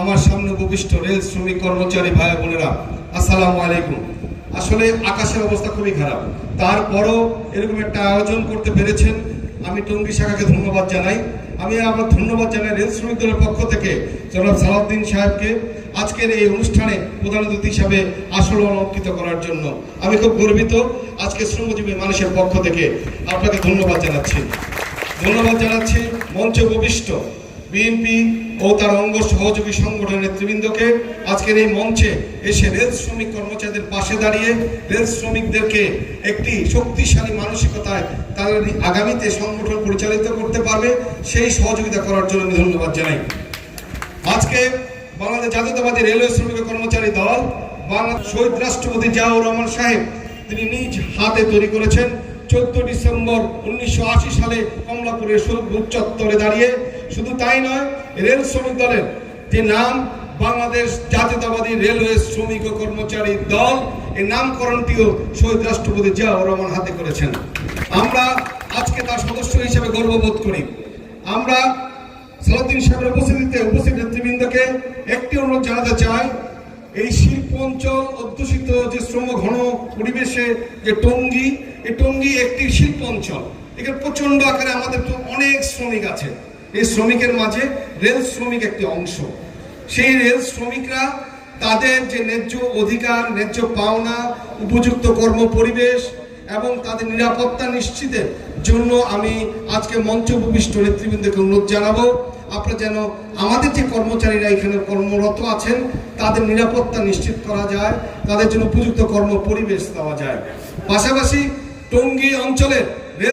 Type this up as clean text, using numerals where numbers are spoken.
আমার সামনে উপবিষ্ট রেল শ্রমিক কর্মচারী ভাই বোনেরা, আসসালামু আলাইকুম। আসলে আকাশের অবস্থা খুবই খারাপ, তারপরও এরকম একটা আয়োজন করতে পেরেছেন, আমি টঙ্গী শাখাকে ধন্যবাদ জানাই। আমি আবার ধন্যবাদ জানাই রেল শ্রমিক দলের পক্ষ থেকে জনাব সালাউদ্দিন সাহেবকে আজকের এই অনুষ্ঠানে প্রধান অতিথি হিসাবে আসলে অলঙ্কৃত করার জন্য। আমি খুব গর্বিত। আজকে শ্রমজীবী মানুষের পক্ষ থেকে আপনাকে ধন্যবাদ জানাচ্ছি। মঞ্চে উপবিষ্ট বিএনপি ও তার অঙ্গ সহযোগী সংগঠনের নেতৃবৃন্দকে আজকের এই মঞ্চে এসে রেল শ্রমিক কর্মচারীদের পাশে দাঁড়িয়ে রেল শ্রমিকদেরকে একটি শক্তিশালী মানসিকতায় তাদের আগামীতে সংগঠন পরিচালিত করতে পারবে সেই সহযোগিতা করার জন্য আমি ধন্যবাদ জানাই। আজকে বাংলাদেশ জাতীয়তাবাদী রেলওয়ে শ্রমিক কর্মচারী দল শহীদ রাষ্ট্রপতি জিয়াউর রহমান সাহেব তিনি নিজ হাতে তৈরি করেছেন 14 ডিসেম্বর 1980 সালে কমলাপুরের শহীদ চত্বরে দাঁড়িয়ে। শুধু তাই নয়, রেল শ্রমিক দলের যে নাম বাংলাদেশ জাতীয়তাবাদী রেলওয়ে শ্রমিক ও কর্মচারী দল, এই নামকরণটিও শহীদ রাষ্ট্রপতি জিয়াউর রহমান হাতে করেছেন। আমরা আজকে তার সদস্য হিসেবে গর্ববোধ করি। আমরা সালাউদ্দিন সাহেবের উপস্থিত নেতৃবৃন্দকে একটি অনুরোধ জানাতে চাই, এই শিল্প অঞ্চল অধ্যুষিত যে শ্রমঘন পরিবেশে যে টঙ্গী একটি শিল্প অঞ্চল, এখানে প্রচন্ড আকারে আমাদের তো অনেক শ্রমিক আছে। এই শ্রমিকের মাঝে রেল শ্রমিক একটি অংশ। সেই রেল শ্রমিকরা তাদের যে ন্যায্য অধিকার, ন্যায্য পাওনা, উপযুক্ত কর্ম পরিবেশ এবং তাদের নিরাপত্তা নিশ্চিতের জন্য আমি আজকে মঞ্চ উপবিষ্ট নেতৃবৃন্দকে অনুরোধ জানাবো, আপনারা যেন আমাদের যে কর্মচারীরা এখানে কর্মরত আছেন তাদের নিরাপত্তা নিশ্চিত করা যায়, তাদের জন্য উপযুক্ত কর্ম পরিবেশ দেওয়া যায়। পাশাপাশি টঙ্গী অঞ্চলের